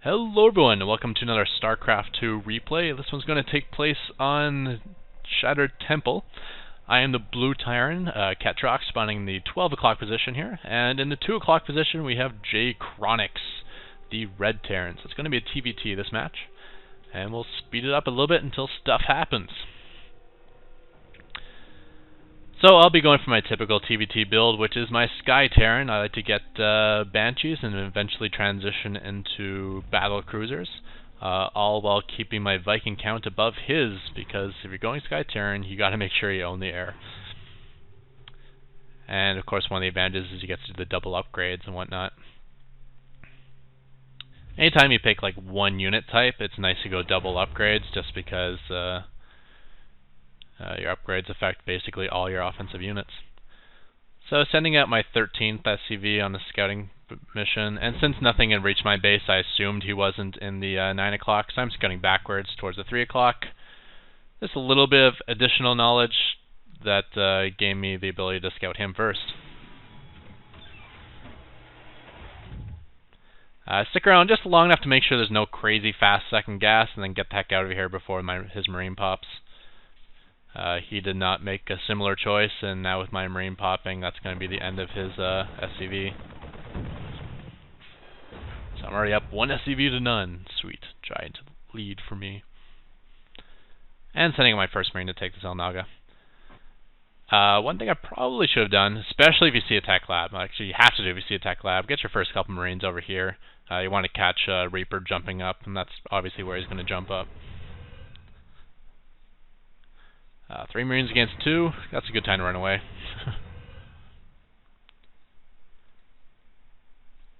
Hello everyone, and welcome to another Starcraft 2 replay. This one's going to take place on Shattered Temple. I am the blue Tyrant, Ketroc, spawning in the 12 o'clock position here, and in the 2 o'clock position we have Ketroc, the red Terran. So it's going to be a TvT this match, and we'll speed it up a little bit until stuff happens. So I'll be going for my typical TvT build, which is my Sky Terran. I like to get Banshees and eventually transition into battle cruisers, all while keeping my Viking count above his, because if you're going Sky Terran, you got to make sure you own the air. And of course, one of the advantages is you get to do the double upgrades and whatnot. Anytime you pick like one unit type, it's nice to go double upgrades, just because your upgrades affect basically all your offensive units. So sending out my 13th SCV on the scouting mission, and since nothing had reached my base, I assumed he wasn't in the 9 o'clock, so I'm scouting backwards towards the 3 o'clock. Just a little bit of additional knowledge that gave me the ability to scout him first. Stick around just long enough to make sure there's no crazy fast second gas, and then get the heck out of here before his marine pops. He did not make a similar choice, and now with my marine popping, that's going to be the end of his SCV. So I'm already up 1 SCV to none. Sweet. Giant lead for me. And sending out my first marine to take the Zelnaga. One thing I probably should have done, especially if you see a tech lab, actually you have to do if you see a tech lab, get your first couple marines over here. You want to catch Reaper jumping up, and that's obviously where he's going to jump up. 3 marines against 2, that's a good time to run away.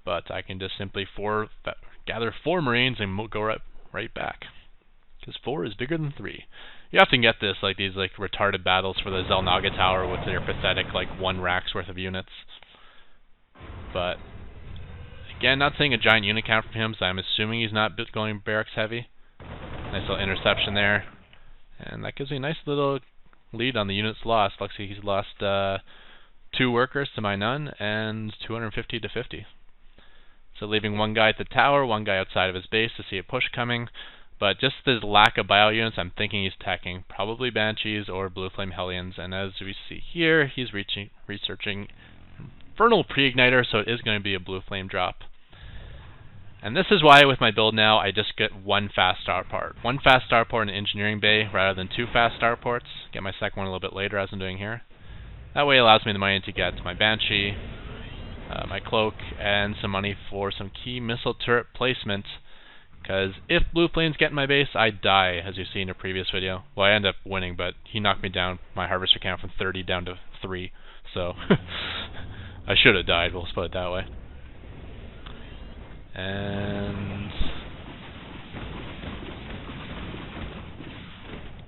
But I can just simply gather 4 marines and go right back. Because 4 is bigger than 3. You often get this, like these retarded battles for the Zelnaga Tower with their pathetic 1 rack's worth of units. But again, not seeing a giant unit count from him, so I'm assuming he's not going barracks heavy. Nice little interception there. And that gives me a nice little lead on the units lost. Looks like he's lost 2 workers to my none, and 250 to 50. So leaving 1 guy at the tower, 1 guy outside of his base to see a push coming. But just his lack of bio units, I'm thinking he's teching probably Banshees or Blue Flame Hellions. And as we see here, he's researching Infernal Pre-Igniter, so it is going to be a Blue Flame drop. And this is why with my build now, I just get 1 fast starport. 1 fast starport in the engineering bay rather than 2 fast starports. Get my second one a little bit later, as I'm doing here. That way it allows me the money to get my Banshee, my cloak, and some money for some key missile turret placement. Because if Blue Flames get in my base, I die, as you've seen in a previous video. Well, I end up winning, but he knocked me down, my harvester count, from 30 down to 3. So, I should have died, we'll put it that way. And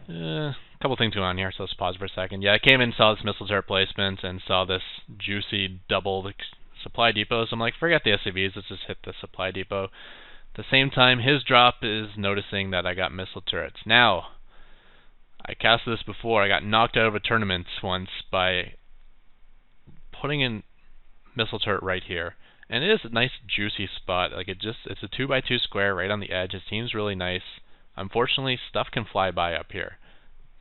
a couple things going on here, so let's pause for a second. Yeah, I came in and saw this missile turret placement and saw this juicy double supply depot, so I'm like, forget the SCVs, let's just hit the supply depot. At the same time, his drop is noticing that I got missile turrets. Now, I cast this before, I got knocked out of a tournament once by putting in missile turret right here. And it is a nice juicy spot. It's a 2x2 square right on the edge. It seems really nice. Unfortunately, stuff can fly by up here.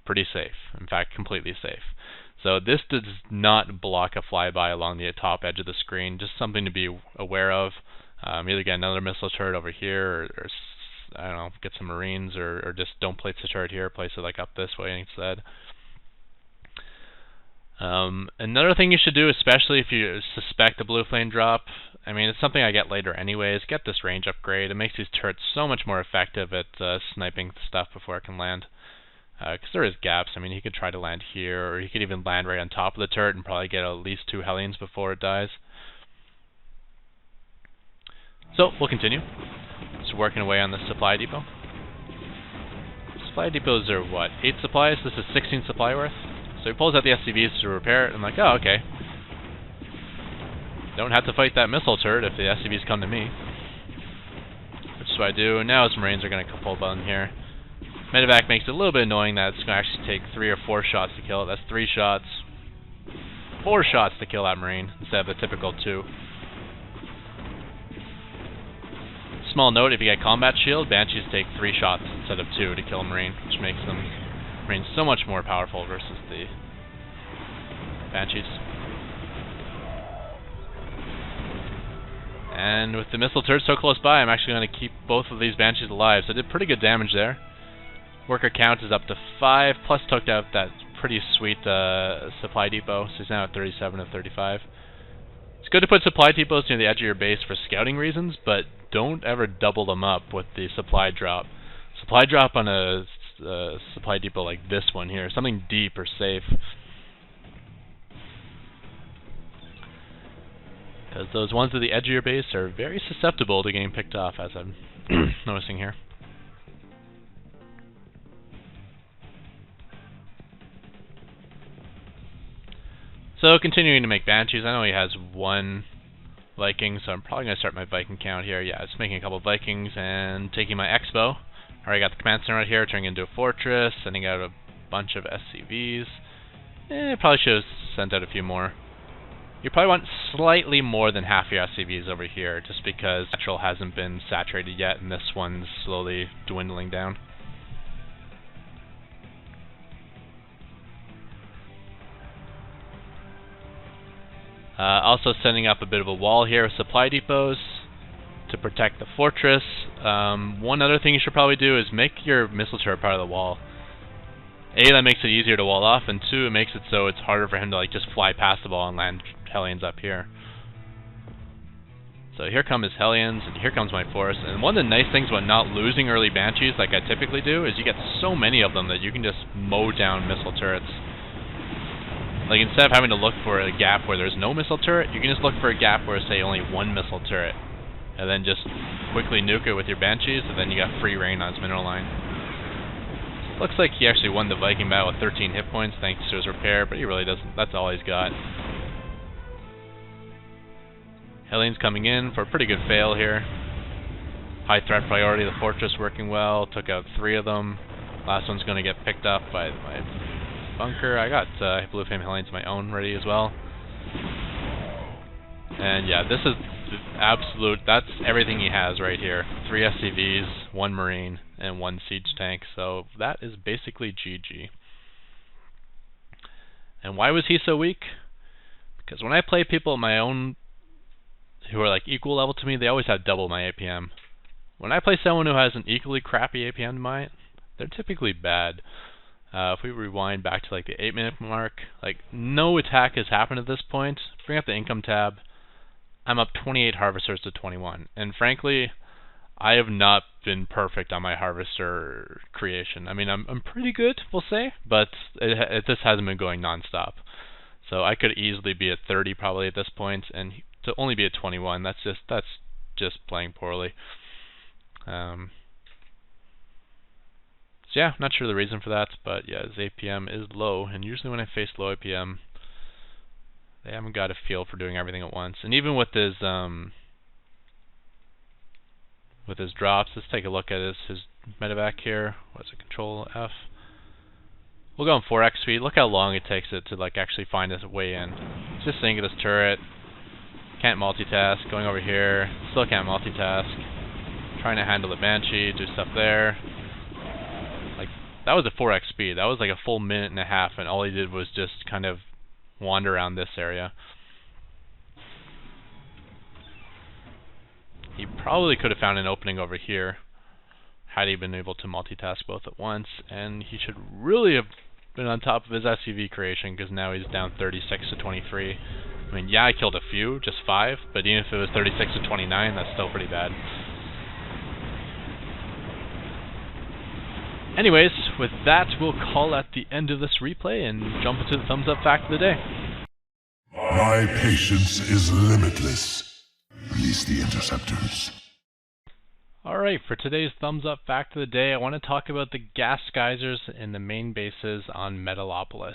Pretty safe. In fact, completely safe. So this does not block a flyby along the top edge of the screen. Just something to be aware of. Either get another missile turret over here, or I don't know, get some marines, or just don't place the turret here. Place it up this way instead. Another thing you should do, especially if you suspect a blue flame drop, I mean, it's something I get later anyways, get this range upgrade. It makes these turrets so much more effective at sniping stuff before it can land. Because there is gaps. I mean, he could try to land here, or he could even land right on top of the turret and probably get at least 2 Hellions before it dies. So, we'll continue. Just working away on the supply depot. Supply depots are what, 8 supplies? This is 16 supply worth? So he pulls out the SCVs to repair it, and I'm like, oh, okay. Don't have to fight that missile turret if the SCVs come to me. Which is what I do, and now his marines are going to pull button here. Medevac makes it a little bit annoying that it's going to actually take 3 or 4 shots to kill it. That's 3 shots. 4 shots to kill that marine, instead of the typical 2. small note, if you get combat shield, Banshees take 3 shots instead of 2 to kill a Marine, which makes them Marines so much more powerful versus the Banshees. And with the missile turret so close by, I'm actually going to keep both of these Banshees alive, so I did pretty good damage there. Worker count is up to 5, plus took out that pretty sweet supply depot, so he's now at 37 of 35. It's good to put supply depots near the edge of your base for scouting reasons, but don't ever double them up with the supply drop. Supply drop on a supply depot like this one here, something deep or safe. Because those ones at the edge of your base are very susceptible to getting picked off, as I'm noticing here. So continuing to make Banshees, I know he has 1 Viking, so I'm probably going to start my Viking count here. Yeah, it's making a couple of Vikings and taking my Expo. Already got the command center right here, turning into a fortress, sending out a bunch of SCVs. Probably should have sent out a few more. You probably want slightly more than half your SCVs over here, just because natural hasn't been saturated yet, and this one's slowly dwindling down. Also sending up a bit of a wall here with supply depots to protect the fortress. One other thing you should probably do is make your missile turret part of the wall. A, that makes it easier to wall off, and 2, it makes it so it's harder for him to like just fly past the wall and land Hellions up here. So here come his Hellions, and here comes my force. And one of the nice things about not losing early Banshees like I typically do is you get so many of them that you can just mow down missile turrets. Like, instead of having to look for a gap where there's no missile turret, you can just look for a gap where, say, only 1 missile turret. And then just quickly nuke it with your Banshees, and then you got free reign on his mineral line. Looks like he actually won the Viking battle with 13 hit points thanks to his repair, but he really doesn't. That's all he's got. Hellions coming in for a pretty good fail here. High threat priority, the fortress working well, took out 3 of them. Last one's going to get picked up by my bunker. I got Blue Flame Hellions of my own ready as well. And yeah, this is absolute, that's everything he has right here. 3 SCVs, 1 Marine, and 1 siege tank, so that is basically GG. And why was he so weak? Because when I play people at my own who are like equal level to me, they always have double my APM. When I play someone who has an equally crappy APM to mine, they're typically bad. If we rewind back to like the 8-minute mark, like no attack has happened at this point. Bring up the income tab. I'm up 28 harvesters to 21, and frankly, I have not been perfect on my harvester creation. I mean, I'm pretty good, we'll say, but this hasn't been going non-stop. So I could easily be at 30 probably at this point, and to only be at 21, that's just playing poorly. So yeah, not sure the reason for that, but yeah, his APM is low, and usually when I face low APM, they haven't got a feel for doing everything at once. And even with his drops, let's take a look at his medevac here. What's it? Control F. We'll go on 4x speed. Look how long it takes it to like actually find his way in. It's just sitting at this turret. Can't multitask. Going over here, still can't multitask. Trying to handle the Banshee, do stuff there. Like that was a 4x speed. That was like a full minute and a half, and all he did was just kind of wander around this area. He probably could have found an opening over here had he been able to multitask both at once, and he should really have been on top of his SCV creation, because now he's down 36 to 23. I mean, yeah, I killed a few, just 5, but even if it was 36 to 29, that's still pretty bad. Anyways, with that, we'll call at the end of this replay and jump into the thumbs up fact of the day. My patience is limitless. Release the interceptors. Alright, for today's thumbs up fact of the day, I want to talk about the gas geysers in the main bases on Metalopolis.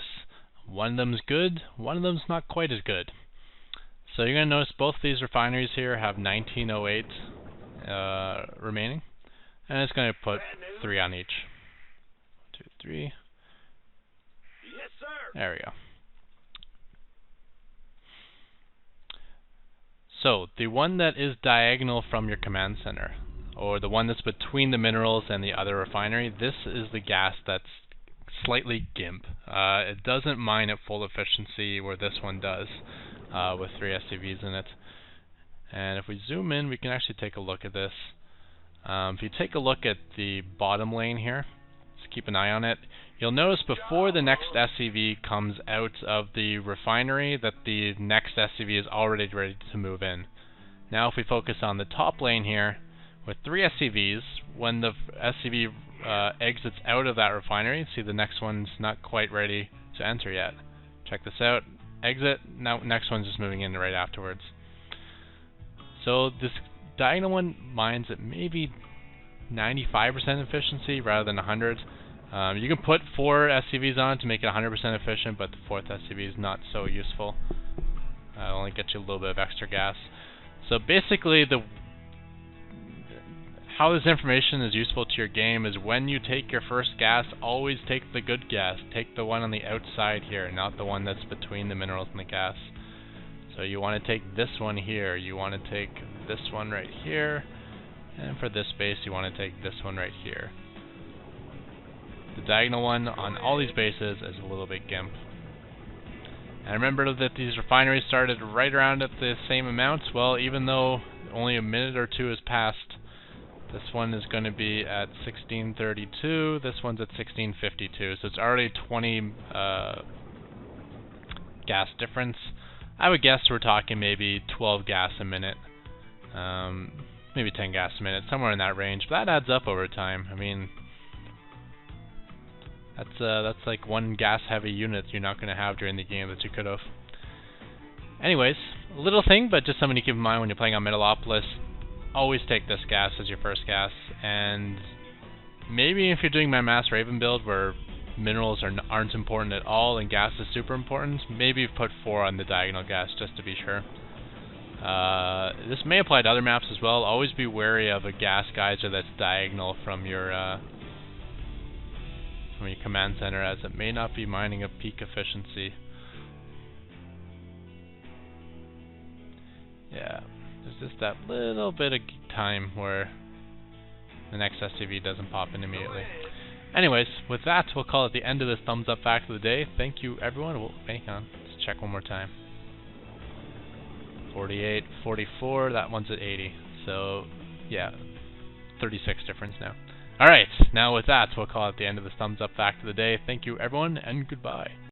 One of them's good, one of them's not quite as good. So you're going to notice both these refineries here have 1908 remaining, and it's going to put 3 on each. 1, 2, 3. Yes, sir. There we go. So the one that is diagonal from your command center, or the one that's between the minerals and the other refinery, this is the gas that's slightly gimp. It doesn't mine at full efficiency where this one does, with 3 SCVs in it. And if we zoom in, we can actually take a look at this. If you take a look at the bottom lane here, just keep an eye on it, you'll notice before the next SCV comes out of the refinery that the next SCV is already ready to move in. Now if we focus on the top lane here, with 3 SCVs, when the SCV exits out of that refinery, see the next one's not quite ready to enter yet. Check this out, exit, now next one's just moving in right afterwards. So this diagonal one mines at maybe 95% efficiency rather than 100. You can put 4 SCVs on to make it 100% efficient, but the 4th SCV is not so useful. It'll only get you a little bit of extra gas. So basically, how this information is useful to your game is when you take your first gas, always take the good gas. Take the one on the outside here, not the one that's between the minerals and the gas. So you want to take this one here, you want to take this one right here, and for this base you want to take this one right here. The diagonal one on all these bases is a little bit gimp. And remember that these refineries started right around at the same amounts. Well, even though only a minute or 2 has passed, this one is going to be at 1632, this one's at 1652, so it's already 20 gas difference. I would guess we're talking maybe 12 gas a minute, maybe 10 gas a minute, somewhere in that range, but that adds up over time. I mean, that's like 1 gas-heavy unit you're not going to have during the game that you could have. Anyways, a little thing, but just something to keep in mind when you're playing on Metalopolis. Always take this gas as your first gas, and maybe if you're doing my Mass Raven build where minerals aren't important at all and gas is super important, maybe put 4 on the diagonal gas just to be sure. This may apply to other maps as well. Always be wary of a gas geyser that's diagonal from your command center, as it may not be mining at peak efficiency. Yeah, there's just that little bit of time where the next SCV doesn't pop in immediately. Anyways, with that, we'll call it the end of this thumbs up fact of the day. Thank you, everyone. Hang on, let's check one more time. 48, 44, that one's at 80. So, yeah, 36 difference now. Alright, now with that, we'll call it the end of this thumbs up fact of the day. Thank you, everyone, and goodbye.